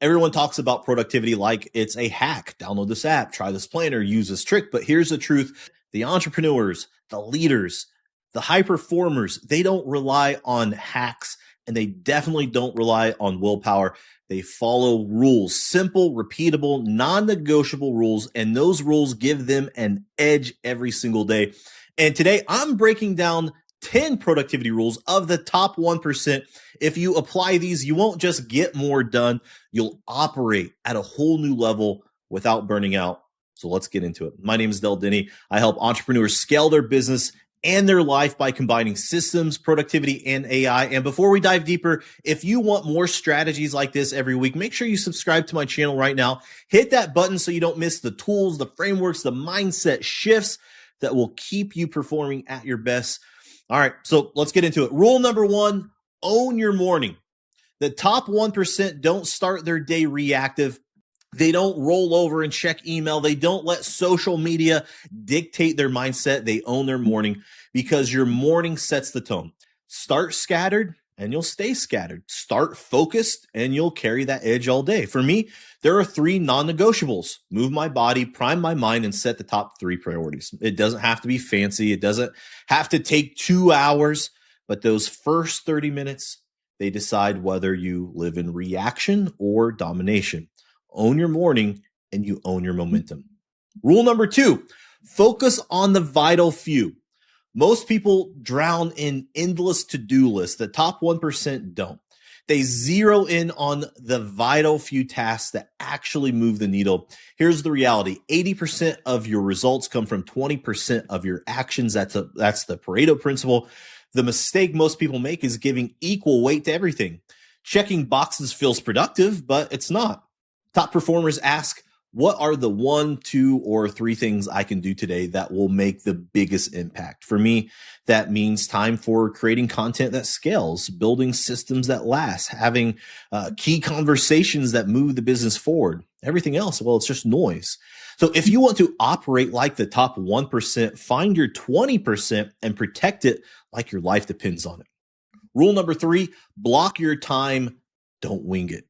Everyone talks about productivity like it's a hack. Download this app, try this planner, use this trick. But here's the truth. The entrepreneurs, the leaders, the high performers, they don't rely on hacks, and they definitely don't rely on willpower. They follow rules, simple, repeatable, non-negotiable rules, and those rules give them an edge every single day. And today I'm breaking down 10 productivity rules of the top 1%. If you apply these, you won't just get more done, you'll operate at a whole new level without burning out. So let's get into it. My name is Del Denny. I help entrepreneurs scale their business and their life by combining systems, productivity, and AI. And before we dive deeper, if you want more strategies like this every week, make sure you subscribe to my channel right now. Hit that button so you don't miss the tools, the frameworks, the mindset shifts that will keep you performing at your best. All right, so let's get into it. Rule number 1, own your morning. The top 1% don't start their day reactive. They don't roll over and check email. They don't let social media dictate their mindset. They own their morning because your morning sets the tone. Start scattered and you'll stay scattered. Start focused and you'll carry that edge all day. For me, there are 3 non-negotiables: move my body, prime my mind, and set the top 3 priorities. It doesn't have to be fancy. It doesn't have to take 2 hours, but those first 30 minutes, they decide whether you live in reaction or domination. Own your morning and you own your momentum. Rule number 2, focus on the vital few. Most people drown in endless to-do lists. The top 1% don't. They zero in on the vital few tasks that actually move the needle. Here's the reality. 80% of your results come from 20% of your actions. That's the Pareto principle. The mistake most people make is giving equal weight to everything. Checking boxes feels productive, but it's not. Top performers ask, what are the 1, 2, or 3 things I can do today that will make the biggest impact? For me, that means time for creating content that scales, building systems that last, having key conversations that move the business forward. Everything else, well, it's just noise. So if you want to operate like the top 1%, find your 20% and protect it like your life depends on it. Rule number 3, block your time. Don't wing it.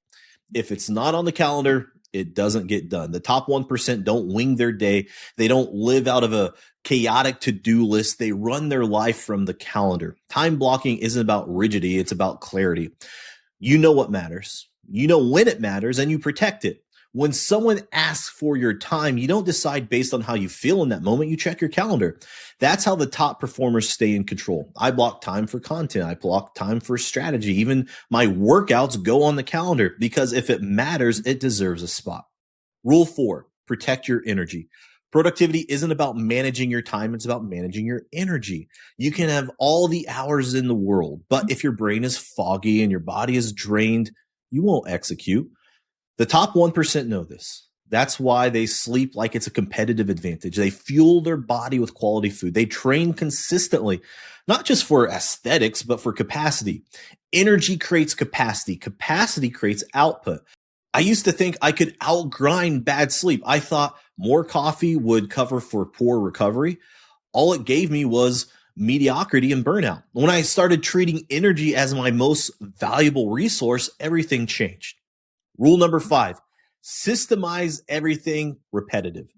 If it's not on the calendar, it doesn't get done. The top 1% don't wing their day. They don't live out of a chaotic to-do list. They run their life from the calendar. Time blocking isn't about rigidity. It's about clarity. You know what matters. You know when it matters, and you protect it. When someone asks for your time, you don't decide based on how you feel in that moment. You check your calendar. That's how the top performers stay in control. I block time for content. I block time for strategy. Even my workouts go on the calendar because if it matters, it deserves a spot. Rule 4, protect your energy. Productivity isn't about managing your time. It's about managing your energy. You can have all the hours in the world, but if your brain is foggy and your body is drained, you won't execute. The top 1% know this. That's why they sleep like it's a competitive advantage. They fuel their body with quality food. They train consistently, not just for aesthetics, but for capacity. Energy creates capacity. Capacity creates output. I used to think I could outgrind bad sleep. I thought more coffee would cover for poor recovery. All it gave me was mediocrity and burnout. When I started treating energy as my most valuable resource, everything changed. Rule number 5, systemize everything repetitive.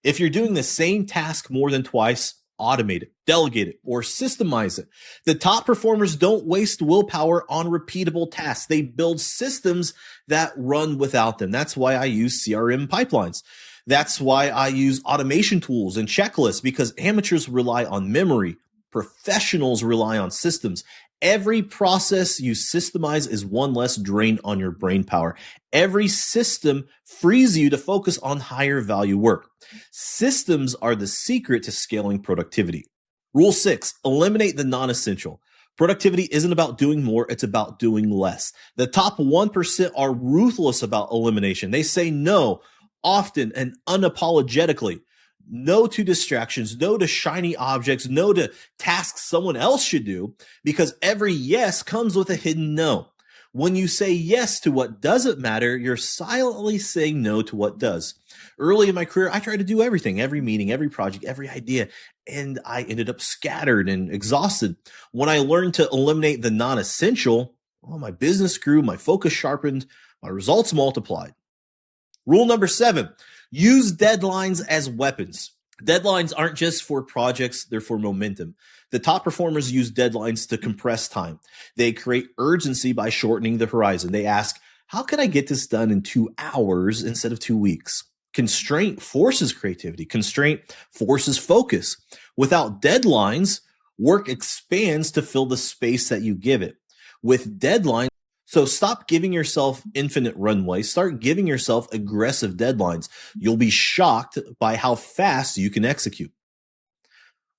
If you're doing the same task more than twice, automate it, delegate it, or systemize it. The top performers don't waste willpower on repeatable tasks. They build systems that run without them. That's why I use CRM pipelines. That's why I use automation tools and checklists, because amateurs rely on memory. Professionals rely on systems. Every process you systemize is one less drain on your brain power. Every system frees you to focus on higher value work. Systems are the secret to scaling productivity. Rule 6, eliminate the non-essential. Productivity isn't about doing more, it's about doing less. The top 1% are ruthless about elimination. They say no often and unapologetically. No to distractions, no to shiny objects, no to tasks someone else should do, because every yes comes with a hidden no. When you say yes to what doesn't matter, you're silently saying no to what does. Early in my career, I tried to do everything, every meeting, every project, every idea, and I ended up scattered and exhausted. When I learned to eliminate the non-essential, well, my business grew, my focus sharpened, My results multiplied. Rule number 7, use deadlines as weapons. Deadlines aren't just for projects, they're for momentum. The top performers use deadlines to compress time. They create urgency by shortening the horizon. They ask, how can I get this done in 2 hours instead of 2 weeks? Constraint forces creativity. Constraint forces focus. Without deadlines, work expands to fill the space that you give it. With deadlines, so stop giving yourself infinite runway. Start giving yourself aggressive deadlines. You'll be shocked by how fast you can execute.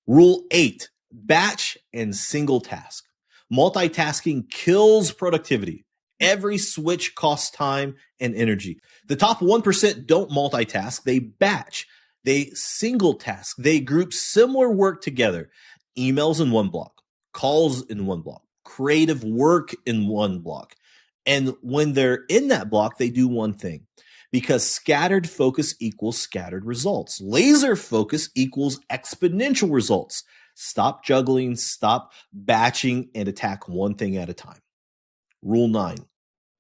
Rule 8, batch and single task. Multitasking kills productivity. Every switch costs time and energy. The top 1% don't multitask. They batch. They single task. They group similar work together. Emails in one block, calls in one block, creative work in one block. And when they're in that block, they do one thing, because scattered focus equals scattered results. Laser focus equals exponential results. Stop juggling, stop batching, and attack one thing at a time. Rule 9,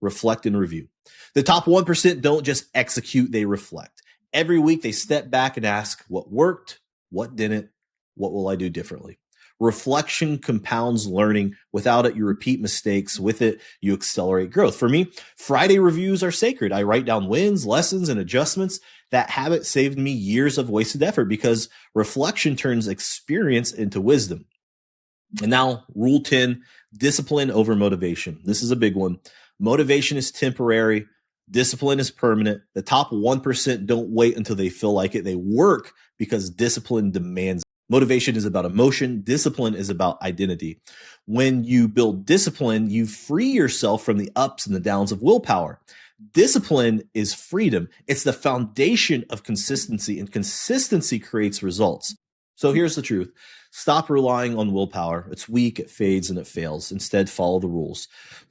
reflect and review. The top 1% don't just execute, they reflect. Every week they step back and ask, what worked, what didn't, what will I do differently? Reflection compounds learning. Without it, you repeat mistakes. With it, you accelerate growth. For me, Friday reviews are sacred. I write down wins, lessons, and adjustments. That habit saved me years of wasted effort because reflection turns experience into wisdom. And now, rule 10, discipline over motivation. This is a big one. Motivation is temporary. Discipline is permanent. The top 1% don't wait until they feel like it. They work because discipline demands it. Motivation is about emotion. Discipline is about identity. When you build discipline, you free yourself from the ups and the downs of willpower. Discipline is freedom. It's the foundation of consistency, and consistency creates results. So here's the truth. Stop relying on willpower. It's weak, it fades, and it fails. Instead, follow the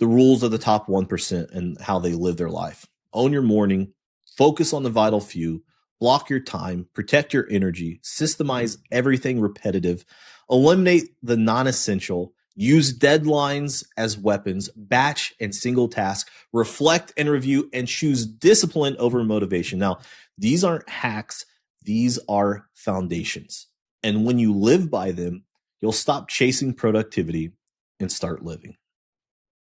rules of the top 1% and how they live their life. Own your morning. Focus on the vital few. Block your time, protect your energy, systemize everything repetitive, eliminate the non-essential, use deadlines as weapons, batch and single task, reflect and review, and choose discipline over motivation. Now, these aren't hacks. These are foundations. And when you live by them, you'll stop chasing productivity and start living.